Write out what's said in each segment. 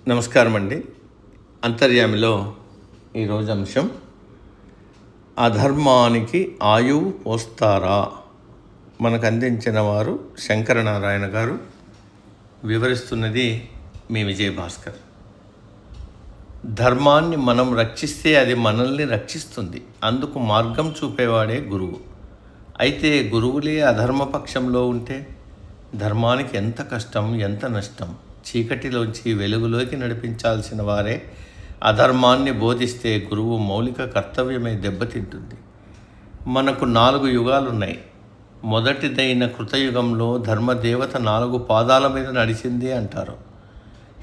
నమస్కారం అండి. అంతర్యామిలో ఈరోజు అంశం అధర్మానికి ఆయువు పోస్తారా. మనకు అందించిన వారు శంకరనారాయణ గారు. వివరిస్తున్నది మీ విజయభాస్కర్. ధర్మాన్ని మనం రక్షిస్తే అది మనల్ని రక్షిస్తుంది. అందుకు మార్గం చూపేవాడే గురువు. అయితే గురువులే అధర్మపక్షంలో ఉంటే ధర్మానికి ఎంత కష్టం, ఎంత నష్టం. చీకటిలోంచి వెలుగులోకి నడిపించాల్సిన వారే అధర్మాన్ని బోధిస్తే గురువు మౌలిక కర్తవ్యమే దెబ్బతింటుంది. మనకు 4 యుగాలున్నాయి. మొదటిదైన కృతయుగంలో ధర్మదేవత 4 పాదాల మీద నడిచింది అంటారు.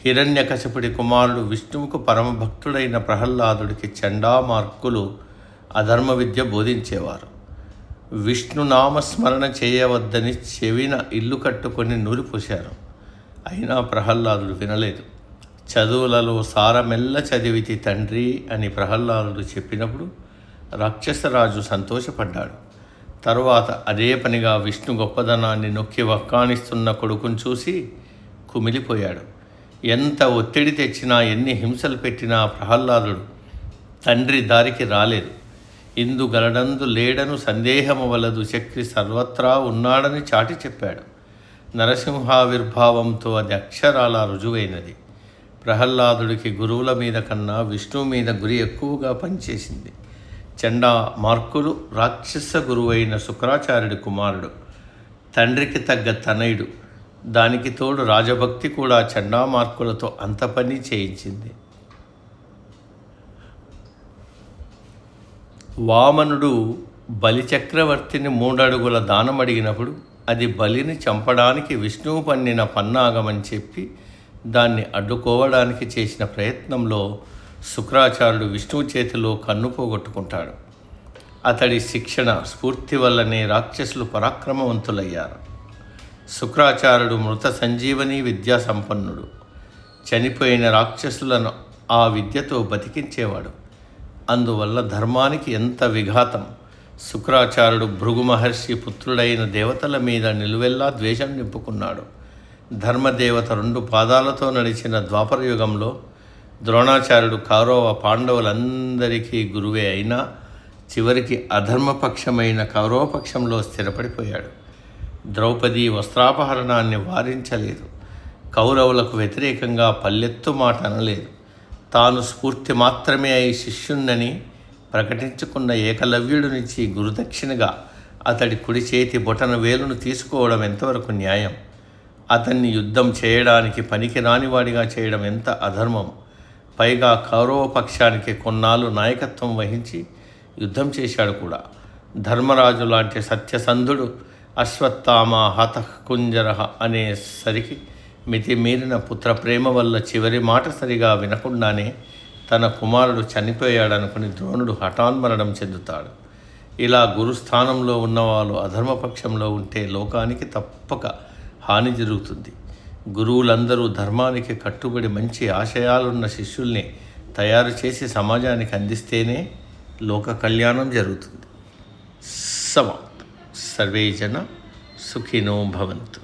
హిరణ్యకశపుడి కుమారుడు విష్ణువుకు పరమభక్తుడైన ప్రహ్లాదుడికి చండామార్కులు అధర్మ విద్య బోధించేవారు. విష్ణునామస్మరణ చేయవద్దని చెవిన ఇల్లు కట్టుకొని నూరిపోశారు. అయినా ప్రహ్లాదుడు వినలేదు. చదువులలో సారమెల్ల చదివితి తండ్రి అని ప్రహ్లాదుడు చెప్పినప్పుడు రాక్షసరాజు సంతోషపడ్డాడు. తరువాత అదే పనిగా విష్ణు గొప్పదనాన్ని నొక్కి వక్కాణిస్తున్న కొడుకును చూసి కుమిలిపోయాడు. ఎంత ఒత్తిడి తెచ్చినా, ఎన్ని హింసలు పెట్టినా ప్రహ్లాదుడు తండ్రి దారికి రాలేదు. ఇందు గలడందు లేడను సందేహము వలదు, చక్రి సర్వత్రా ఉన్నాడని చాటి చెప్పాడు. నరసింహావిర్భావంతో అది అక్షరాల రుజువైనది. ప్రహ్లాదుడికి గురువుల మీద కన్నా విష్ణువు మీద గురి ఎక్కువగా పనిచేసింది. చండా మార్కులు రాక్షస గురువైన శుక్రాచార్యుడి కుమారుడు, తండ్రికి తగ్గ తనయుడు. దానికి తోడు రాజభక్తి కూడా చండామార్కులతో అంత పని చేయించింది. వామనుడు బలిచక్రవర్తిని 3 అడుగుల దానం అడిగినప్పుడు అది బలిని చంపడానికి విష్ణువు పన్నిన పన్నాగమని చెప్పి దాన్ని అడ్డుకోవడానికి చేసిన ప్రయత్నంలో శుక్రాచార్యుడు విష్ణువు చేతిలో కన్ను పోగొట్టుకుంటాడు. అతడి శిక్షణ స్ఫూర్తి వల్లనే రాక్షసులు పరాక్రమవంతులయ్యారు. శుక్రాచార్యుడు మృత సంజీవని విద్యా సంపన్నుడు. చనిపోయిన రాక్షసులను ఆ విద్యతో బతికించేవాడు. అందువల్ల ధర్మానికి ఎంత విఘాతం. శుక్రాచార్యుడు భృగు మహర్షి పుత్రుడైన దేవతల మీద నిలువెల్లా ద్వేషం నింపుకున్నాడు. ధర్మదేవత 2 పాదాలతో నడిచిన ద్వాపరయుగంలో ద్రోణాచార్యుడు కౌరవ పాండవులందరికీ గురువే అయినా చివరికి అధర్మపక్షమైన కౌరవపక్షంలో స్థిరపడిపోయాడు. ద్రౌపది వస్త్రాపహరణాన్ని వారించలేదు. కౌరవులకు వ్యతిరేకంగా పల్లెత్తు మాట అనలేదు. తాను స్ఫూర్తి మాత్రమే అయి శిష్యున్నని ప్రకటించుకున్న ఏకలవ్యుడి నుంచి గురుదక్షిణగా అతడి కుడి చేతి బొటన వేలును తీసుకోవడం ఎంతవరకు న్యాయం? అతన్ని యుద్ధం చేయడానికి పనికి రానివాడిగా చేయడం ఎంత అధర్మం? పైగా కౌరవ పక్షానికి కొన్నాళ్ళు నాయకత్వం వహించి యుద్ధం చేశాడు కూడా. ధర్మరాజు లాంటి సత్యసంధుడు అశ్వత్థామ హతకుంజర అనేసరికి మితిమీరిన పుత్ర ప్రేమ వల్ల చివరి మాట సరిగా వినకుండానే తన కుమారుడు చనిపోయాడనుకుని ద్రోణుడు హఠాన్మరణం చెందుతాడు. ఇలా గురుస్థానంలో ఉన్నవాళ్ళు అధర్మపక్షంలో ఉంటే లోకానికి తప్పక హాని జరుగుతుంది. గురువులందరూ ధర్మానికి కట్టుబడి మంచి ఆశయాలున్న శిష్యుల్ని తయారు చేసి సమాజానికి అందిస్తేనే లోక కళ్యాణం జరుగుతుంది. సమాప్తం. సర్వే జన సుఖినో భవంతు.